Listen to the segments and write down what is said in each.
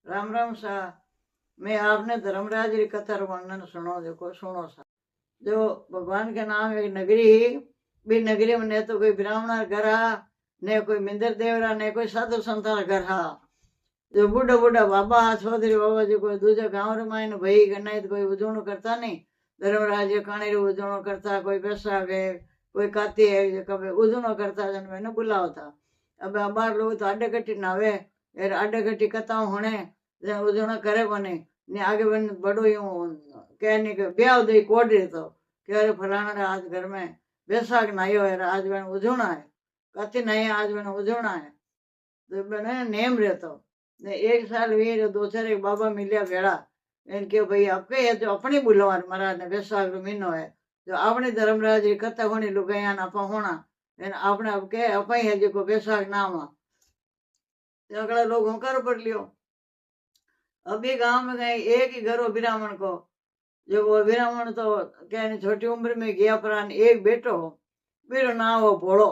राम राम सा। मैं आपने धर्मराज की कथा वर्णन सुनो, देखो सुनो सा। जो भगवान के नाम एक नगरी ही, भी नगरी में न तो कोई ब्राह्मण घर हा, न कोई मिंदर देवरा, न कोई साधु संतान घर हा। जो बूढ़ा बूढ़ा बाबा हा, चौधरी बाबा जी कोई दूजे गांव रे मायने भाई गणाय कोई उजवणो करता नहीं। धर्मराज काणे उजवणो करता, कोई बैसाख है, कोई काती है, जो कभी उजवणो करता जन मैंने बुलावता। अब बार लोग तो आडे कट्टी नावे, आडे कट्टी कथाओं होने उजवणो करे कोने ने आगे बन बड़ो यूं कहने के ब्याह दे कोड देतो कि अरे फलाना रे आज घर में बैसाख नायो है, आज बन उजवणा है, काती नहीं आज बन उजवणा है। तो बने नेम रहतो ने एक साल वीर दो चार एक बाबा मिलिया भेड़ा इनके भाई आपके है जो अपनी बुलवान महाराज ने बैसाख महीनो है जो अपने धर्मराज की कथा होनी लुगाया ना आपा होना एन आपने अब के अपाई है जो बैसाख नाम अगला लोग होकर पड़ लियो। अभी गांव में गए एक ही घर हो ब्राह्मण को, जो वो ब्राह्मण तो क्या छोटी उम्र में गया प्राण एक बेटो हो, मेरा नाम हो भोड़ो।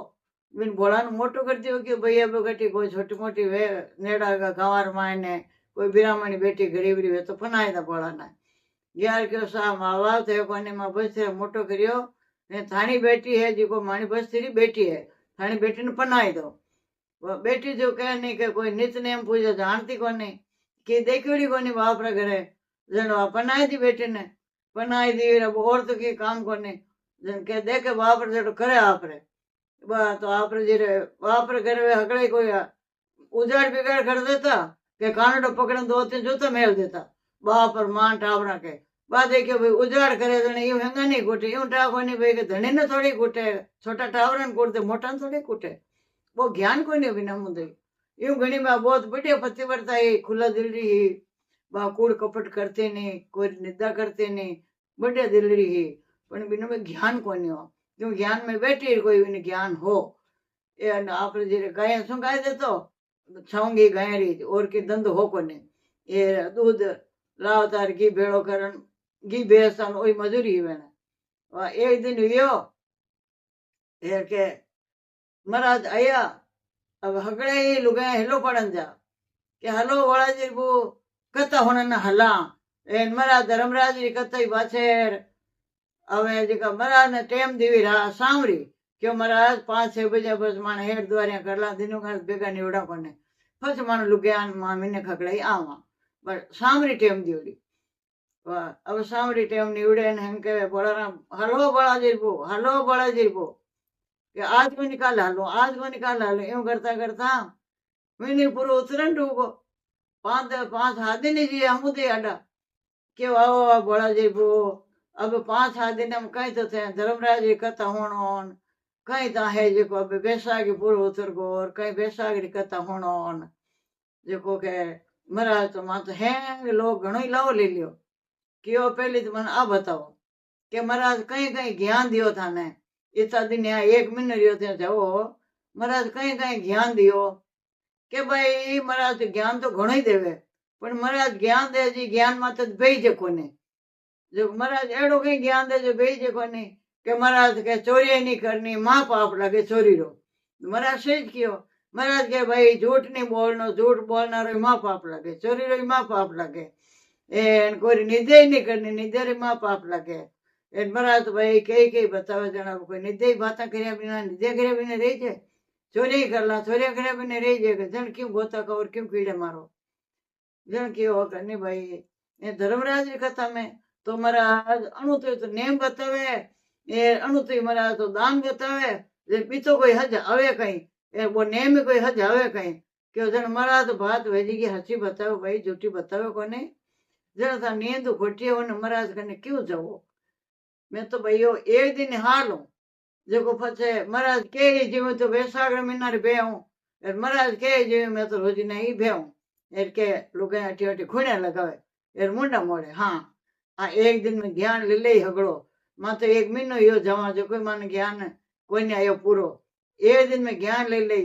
बिन भोड़ा ने मोटो कर दियो कि भैया बेटी कोई छोटी मोटी वे नेड़ा का गंवार मायने कोई ब्राह्मणी बेटी गरीब रही तो फनाए था भोड़ा ने यार क्यों सा माँ बाप थे कोने माँ बस मोटो करियो ने थानी बेटी है जिको मानी बस तेरी बेटी है, थानी बेटी ने पनाई दो। वो बेटी जो कह नहीं के कोई नित्य नेम पूजा जानती कोनी कि देखी कोनी बाप रे घरे जन पनाई दी बेटी ने पनाई दी अब और तो की काम कोनी जन के देखे बाप रे जो करे आप रे तो आप रे जे बाप रे घरे हकड़े कोई उजाड़ बिगाड़ कर देता के कानडो पकड़े दो तीन जूता मेल देता बाप और मां टावरा के बाद देखियो भाई उजाड़ करे तो यूं हेंगा नहीं कूटे यूं टाको नहीं भाई धनी ने थोड़ी कूटे छोटा टावरा ने कूटते मोटा ने थोड़ी कूटे वो ज्ञान कोई नहीं बिना मुदे यूं घणी में बहुत बढ़िया पतिव्रता है खुला दिल रही बा कूड़ कपट करते नहीं कोई निंदा करते नहीं बढ़िया दिल रही पण बिना में ज्ञान कोनी हो क्यों ज्ञान में बैठी कोई बिन ज्ञान हो ए आप जे गाय शू गाय देतो छाऊंगी गाय री और की धंधो हो कोने ये दूध लाव तार घी भेड़ो करन घी बेसन ओई मजूरी ही वेने एक दिन वियो के महाराज आया अब हगड़े ही लुगाया हेलो पड़न जा કે હલો વળાજી બુ કથા હોના હલા એન મરા ધર્મરાજની કથા પાછેર હવે જે મરા ને ટેમ દેવી રા સાંભળી કે મહારાજ 5-6 બજે બસ માણે હેડ દ્વારિયા કરલા દિનો ઘર ભેગા નીવડા કોને ફસ માણ લુગ્યાન માં મિને ખકડાઈ આવા બસ સાંભળી ટેમ દેવડી હવે સાંભળી ટેમ નીવડે ને એમ કે બળારામ હલો બળાજી બુ કે आज को निकाल हालो यूं करता करता मैंने पूरा उतरन डूबो 5 हाथी नहीं जी हम दे आडा के वाह बड़ा जी बो अब 5 हाथी ने हम कहीं तो थे धर्मराज जी कथा होणोन कहीं तो है जो अब बैसाखी पूरा उतर गो और कहीं बैसाखी की कथा होणोन जो के महाराज तो मां तो है लोग घणो ही लाओ ले लियो कि पहले तो मन आ बताओ कि महाराज कहीं कहीं ज्ञान दियो था ने इतना दिन यहाँ 1 महीने रियो थे जाओ महाराज कहीं कहीं ज्ञान दियो કે ભાઈ महाराज ज्ञान तो घणो ही देवे पण महाराज ज्ञान दे जी ज्ञान माते भेजे कोने जो महाराज एड़ो कई ज्ञान दे जो भेजे कोने के महाराज के चोरी नहीं करनी मां पाप लगे चोरी रो महाराज से कियो महाराज के भाई झूठ नहीं बोलनो झूठ बोलना रो मां पाप लगे चोरी रो मां पाप लगे एन कोई निंदे नहीं करनी निंदे रे मां पाप लगे एन महाराज भाई कई बतावे जना कोई निंदे बात करे बिना निंदे करे बिना रही जाए चोरी करला चोरी करे बिना रही जाएगा जन क्यों गोता का और क्यों कीड़े मारो जन क्यों करनी भाई ये धर्मराज की कथा में तो महाराज अणुतु तो नेम बतावे ये अणुतु महाराज तो दान बतावे जे पीतो कोई हज आवे कहीं ए वो नेम में कोई हज आवे कहीं क्यों जन महाराज तो बात वेजी की हसी बतावे भाई झूठी बतावे कोने जन था नींद खोटी होने महाराज कने क्यों जाओ मैं तो भाई एक दिन हारूं जो पचे महाराज के जीव तो बैसाख महीना रे बेहूं महाराज के जीव में तो रोजी नहीं बेहूं एर के लोग अटी अटी खूणिया लगावे एर मुंडा मोड़े हाँ आ एक दिन में ज्ञान ले ले हगड़ो मां तो 1 महीनो यो जमा जो कोई मन ज्ञान कोई नहीं आयो पूरो एक दिन में ज्ञान ले ले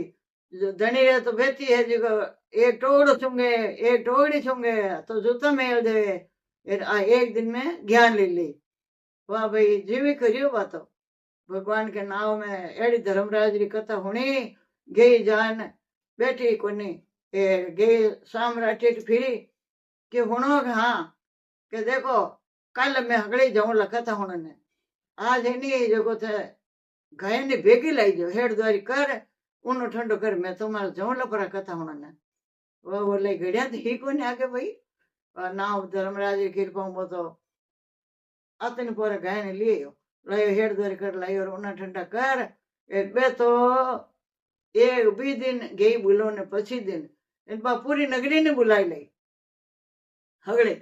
धनी रे तो बेटी है जो एक टोड़ छूंगे एक टोड़ी छूंगे तो जूता मेल दे एर आ एक दिन में ज्ञान ले ले वाह भाई जीवी करियो बातो भगवान के नाव में एड़ी धर्मराज की कथा होनी गई जान बैठी कोनी गई शाम राठी फिरी कि हुणो कि हाँ कि देखो कल मैं हगड़ी जाऊं कथा हुण ने आज एनी जो थे गाय ने भेगी लाई जो हेड द्वारी कर ऊनो ठंडो कर मैं तुम्हारा जाऊं लपरा कथा हुण ने वो बोले घड़िया तो ही कोने आगे भाई नाव धर्मराज की कृपा वो तो आतने पोरे गाय ने लियो लायो हेड द्वारी कर लायो और ऊना ठंडा कर एक बे तो एक बी दिन गई बोलो ने पछी दिन इन बा पूरी नगरी ने बुलाई ली हगड़े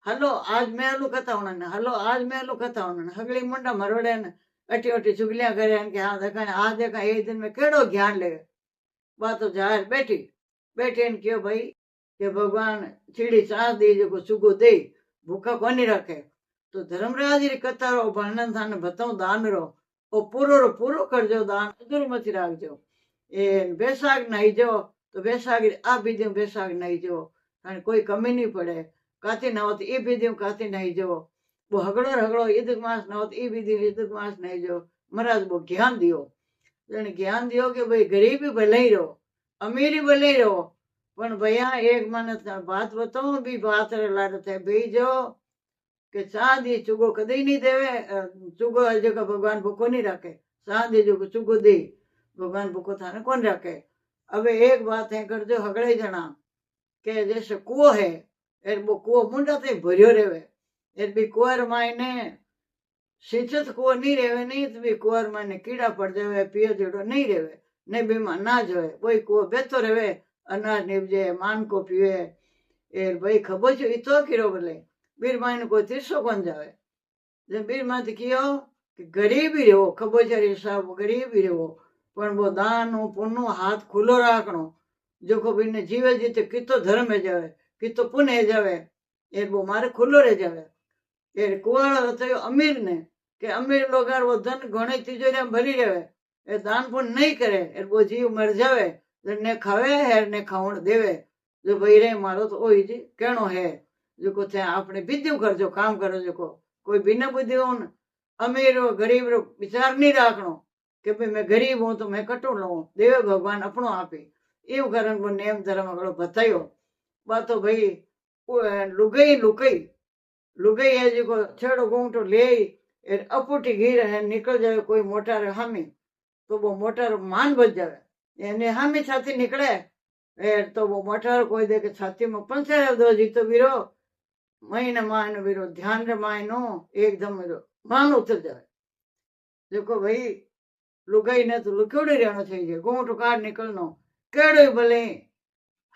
हलो आज मैं हलू कथा होना हलो आज मैं हलू कथा होना हगड़ी मुंडा मरोड़े ने अटी अटी चुगलियां करे कि हाँ देखा आज देखा एक दिन में केड़ो ज्ञान ले बात तो जाहिर बैठी बैठी ने क्यों भाई कि भगवान चीड़ी चाह दी जो चुगो दे भूखा कोनी रखे तो धर्मराज री कथा रो वर्णन थाने बताऊं दान रो ओ पूरो करजो दान अधूरो मत राखजो ए बैसाख नहीं जो तो बैसाख आ बीजो बैसाख नहीं जो कोई कमी नहीं पड़े काती न होत ई बीधी काती नहीं जो वो हगड़ो ईद मास न होत ई बीधी ईद मास नहीं जो महाराज वो ज्ञान दियो ज्ञान दियो कि भाई गरीबी भले ही रहो अमीरी भले ही रहो पण भैया एक मन बात बताऊं भी बात लाड़ थे भाई जो कि चांदी चुगो कदी नहीं देवे चुगो जो भगवान भूखो नहीं रखे चांदी जो चुगो दे भगवान भूखो थाने कौन रखे अब एक बात है कर जो हगड़े जना के जैसे कुओ है एर वो कुओ मुंडा ते भरियो रेवे एर भी कुआर मायने सिंचित कुओ नहीं रेवे नहीं तो भी कुआर मायने कीड़ा पड़ जावे पियो जेड़ो नहीं रेवे नहीं बीमा अनाज होए वही कुओ बेतो रेवे अनाज निपजे मान को पीवे एर भाई खबो छो इतो किरो बोले बीर मायने को तीसो कौन जावे जब बीर माते कियो कि गरीब ही रहो खबो छरी साहब गरीब ही रहो पण वो दान पुण्य हाथ खुलो राखनो जो को बिने जीवे जीते कितो धर्म है जावे कितो पुण्य है जावे एर वो मारे खुलो रह जावे एर कुआड़ो तो अमीर ने कि अमीर लोग वो धन घणे तिजोरिया भरी रहे ए दान पुण्य नहीं करे एर वो जीव मर जावे ने खावे है ने खावण देवे जो भाई रे मारो तो ओही जी कहणो है जो को थे आपने विद्यु करजो काम करो जो को कोई बिना बुद्धि हो अमीर हो गरीब रो विचार नहीं राखनो कि भाई मैं गरीब हूं तो मैं कटो लूं देवे भगवान अपनो आपे एवं कारण वो नेम धर्म अगड़ो बतायो बातो भाई लुगई है जो छेड़ो घूंटो ले अपुटी घीर है निकल जाए कोई मोटर हामी तो वो मोटर मान बच जावे एने हामी छाती निकले तो वो मोटर कोई देखे छाती में पंचर दो जी तो बीरो महीने मायनो बीरो ध्यान रे मायनो एकदम मान उतर जावे देखो भाई लुगाई ने तो लुक्योड़ी रहना चाहिए घूंटो काट निकलनो केड़ो भले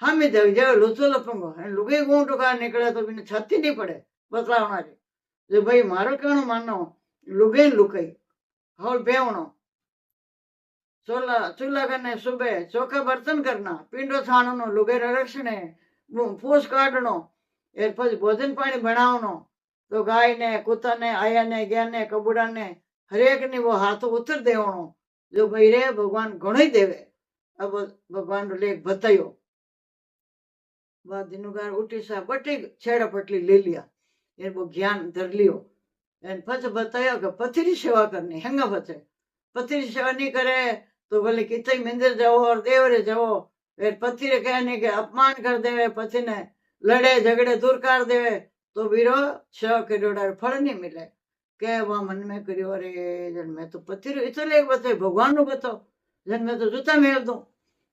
हामी देव जावे लुचो लपंगो लुगाई घूंटो काट निकले तो बिना छाती नहीं पड़े बतलावना जो भाई मारो कहणो मानो लुगाई लुकाई हौल बेवणो चूल्हा करने सुबह चौका बर्तन करना पिंडो छाणनो लुगाई रक्षणे फूस काटनो एर पछी भोजन पानी बनावनो तो गाय ने कुत्ता ने आया ने गया ने कबूड़ा ने हरेक ने वो हाथों उतर देवणो जो भाई रे भगवान घणो ही देवे अब भगवान रो लेख बतायो बाद दिनुगार उठी सा बटी छेड़ा पटली ले लिया एर वो ज्ञान धर लियो एन पछ बतायो कि पथरी सेवा करनी हेंगा बचे पथरी सेवा नहीं करे तो बोले कितने मंदिर जाओ और देवरे जाओ फिर पति रे कहने के अपमान कर देवे पति ने लड़े झगड़े दूर कर देवे तो बीरो सेवा करियोड़ा फल नहीं मिले के वह मन में करियो अरे जन मैं तो पति रे इतो लेख बताए भगवान नु बताओ जन मैं तो जूता मेल दूं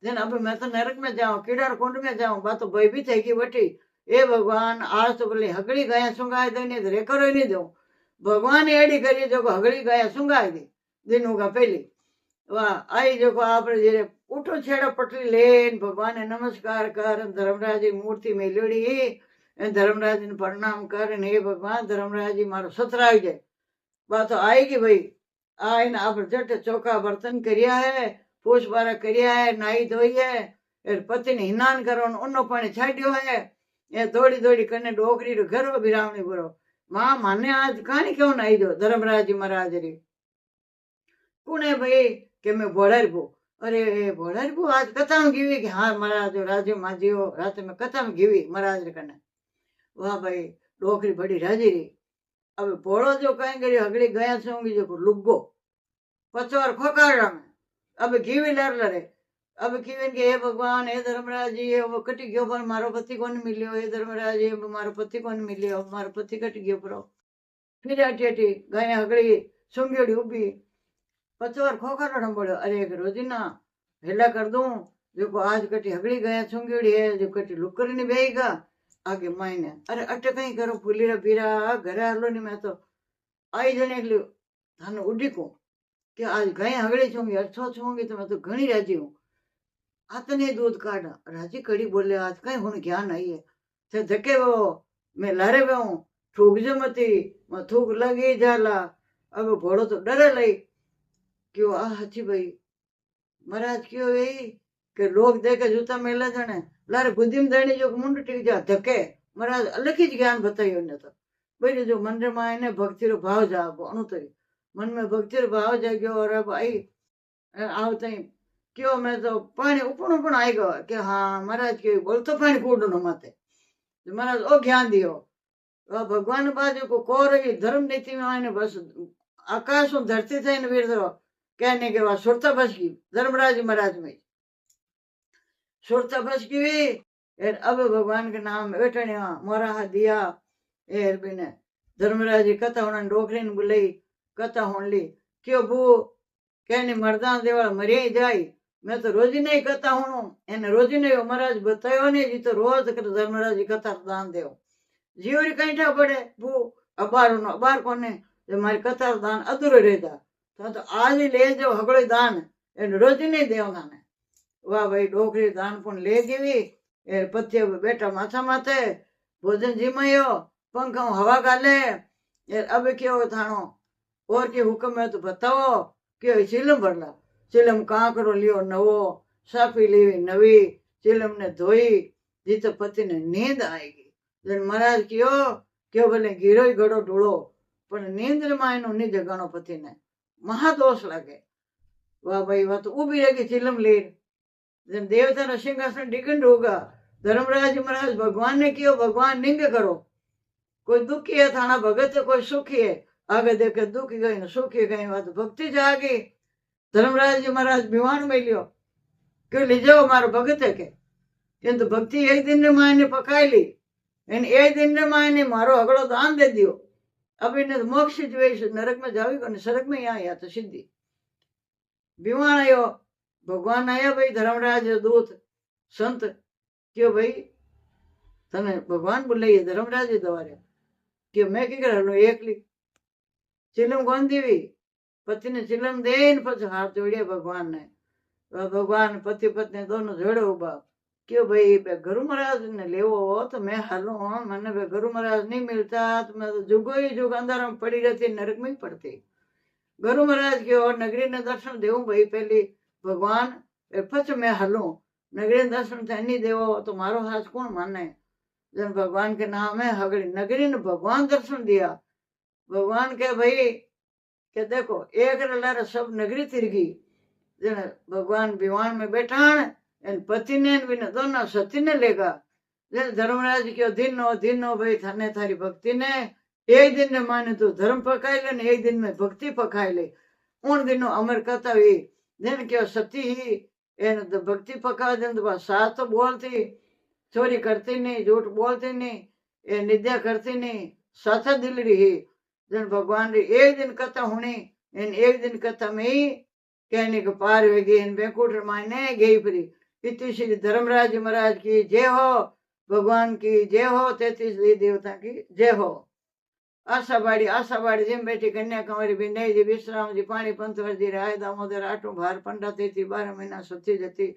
जन अब मैं तो नरक में जाऊं कीड़ा कुंड में जाऊं बात तो भयभीत है कि बटी ए भगवान आज तो बोले हगड़ी गाया सुंगाए दे नहीं रे करो नहीं दो भगवान एड़ी करी जो हगड़ी गाया सुंगाए दी दिन का पहली वाह आई जो आप उठो छेड़ा पटरी लेन भगवान ने नमस्कार कर धर्मराज की मूर्ति मेलोड़ी धर्मराज ने प्रणाम कर हे भगवान धर्मराज जी मारो सतराग जाए बात तो आएगी भाई आए ना आप झट चौका बर्तन करिया है पूछ बारा करिया है नाई धोई है पति ने हिनान करो उन्नो पानी छाड़ियो है ये दौड़ी दौड़ी करने डोकरी रो घर बिरावनी बुरो मां माने आज कहानी क्यों नाई दो धर्मराज जी महाराज री कुने भाई के मैं भोड़ारबू अरे भोड़ारबू आज कथा में गिवी कि हाँ महाराज राजू माजियो रात में कथा में गिवी महाराज रे कने वाह भाई डोकरी बड़ी राजी री अब भोड़ो जो कहीं करी हगड़ी गया सूंगी जो लुगो पचोर खोकाड़ा में अब गिवी लर लरे अब कीवन के हे भगवान हे धर्मराज जी वो कटी गयो पर मारो पति कोन मिलियो हे धर्मराज जी मारो पति कोन मिलियो मारो पति कटी गयो परो फिर अटी अटी गाय हगड़ी सूंघियोड़ी उभी पचवार खोखा बोलो अरे एक रोजीना हेला कर दूं जो आज कटी हगड़ी गया सूंघियोड़ी है जो कटी लुकर नहीं बेगा आगे मायने अरे अटे कहीं करो फूलीरा पीरा घरे हालो नहीं मैं तो आई जने थाने उड़ी को कि आज गए हगड़ी छूंगी अच्छो छूंगी तो मैं तो घनी राजी हूँ आतने दूध काढ़ा राजी कड़ी बोले आज कहीं हुन ज्ञान आई है थे धके वो मैं लारे वे हूँ थूक जो मती मैं थूक लगी जाला अब घोड़ो तो डरे लई क्यों आ हची भाई महाराज क्यों यही के लोग देखे जूता मेले जने लारे बुद्धि में देनी जो मुंड टिक जा धके महाराज अलग ही ज्ञान बताइयो ने तो भाई जो मंदिर में आने भक्ति रो भाव जागो अनुतरी मन में भक्ति रो भाव जाग्यो और अब आई आवते क्यों मैं तो पानी उपण आई गयो कि हाँ महाराज के बोल तो पानी कूड़ो न माते महाराज ओ ज्ञान दियो भगवान बाजू को कोर धर्म नीति में आने बस आकाश और धरती थे वीर कहने के बाद सुरता बस की धर्मराज महाराज में सुरता बस की भी अब भगवान के नाम बैठने मोरा दिया एर बिने धर्मराज जी कथा होना डोकरी ने बुलाई कथा होन ली क्यों बू कहने मर्दा देवाल मरी जाई मैं तो रोजी नहीं कथा हूँ एने रोजी नहीं महाराज बतायो नहीं जी तो रोज कर धर्मराज जी कथा दान देव जीवरी कहीं ठा पड़े बू अबार कोने जो मारी कथा दान अधूरो रह जा तो आज ही ले जाओ हगड़ो दान एने रोजी नहीं देव थाने वाह भाई डोकरी दान पुन ले गई ए पत्ते बेटा माथा माथे भोजन जिमायो पंखा हवा गाले अब क्यों थानो और के हुक्म है तो बताओ क्यों चिलम भरला चिलम कांकरो लियो नवो साफी लेवी नवी चिलम ने धोई जी तो पति ने नींद आएगी जन महाराज क्यों भले गिरो ही घड़ो ढूलो पर नींद में एनो नहीं जगानो पति ने महादोष लगे वाह भाई वाह तो उभी रहेगी चिलम लीर जन देवता ना सिंहासन डिगंड होगा धर्मराज महाराज भगवान ने क्यों भगवान निंग करो कोई दुखी है थाना भगत है कोई सुखी है आगे देखे दुखी गई न सुखी गई बात भक्ति जागी धर्मराज जी महाराज विमान में लियो क्यों ले जाओ मारो भगत है के किंतु भक्ति एक दिन ने मायने पकाई ली इन एक दिन ने मायने मारो अगड़ो दान दे दियो अब इन्हें मोक्ष जो नरक में जावी को सड़क में यहाँ या तो सिद्धि विमान आयो भगवान आया भाई धर्मराज दूत संत क्यों भाई तने भगवान बुलाइए धर्मराज दवारे कि मैं की कर एकली चिलम कौन दीवी पति ने चिलम दे पछ हाथ जोड़िया भगवान ने भगवान पति पत्नी दोनों जोड़े उबा क्यों भाई गुरु महाराज ने लेवो तो मैं हालू मैंने गुरु महाराज नहीं मिलता तो मैं तो जुगो ही जुग अंदर में पड़ी रहती नरक में ही पड़ती गुरु महाराज की और नगरी ने दर्शन देव भाई पहली भगवान पछ मैं हालू नगरी दर्शन थे नहीं देवो तो मारो हाथ कौन माने जन भगवान के नाम है हगड़ी नगरी ने भगवान दर्शन दिया भगवान के भाई के देखो एक लारे सब नगरी तिरगी जन भगवान विमान में बैठा एन पति ने दोनों सती ने लेगा जन धर्मराज क्यों दिन हो भाई थाने थारी भक्ति ने एक दिन ने माने तो धर्म पकाई ले एक दिन में भक्ति पकाई ले उन दिनों अमर कथा हुई जन क्यों सती ही एन भक्ति पका दिन तो साथ तो बोलती चोरी करती नहीं झूठ बोलती नहीं ये निद्या करती नहीं साथा दिल रही जन भगवान री एक दिन कथा होनी इन एक दिन कथा में ही कहने को पार होगी इन बैंकुट मायने गई परी इतनी श्री धर्मराज महाराज की जय हो भगवान की जय हो 33 देवता की जय हो आशाबाड़ी जिम बैठी कन्या कुमारी विनय जी विश्राम जी पानी पंतवर जी राय दामोदर आटो भार पंडा तेती 12 महीना सती जती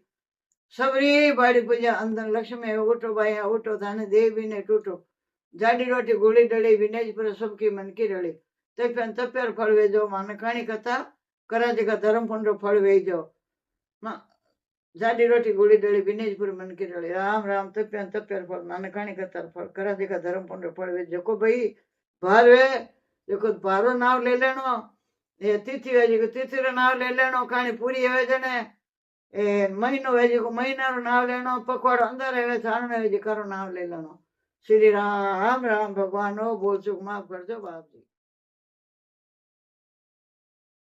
सबरी बाड़ी पूजा अंदर लक्ष्मी उठो भाई उठो थाने देवी ने टूटो जाडी रोटी गोली डली विनेज पर सबकी मन की रड़ी तप्यर फल वेजो माने कहानी कथा कराची का धर्म पुंडो फल वेजो जाडी रोटी गोली डली विनेज पर मन की रड़ी राम राम तप्यर फल माने कहानी कथा फल कराची का धर्म पुंडो फल वेजो को भाई भार वे जो भारो नाव ले लेनो ये तिथि वे जो तिथि रो नाव ले लेनो कहानी पूरी है जने ए महीनो वे जो महीना रो नाव लेनो पकवाड़ो अंदर है छाणो वे जो करो नाव ले लेनो श्री राम राम भगवान बोल चुक माफ कर दो बाप जी।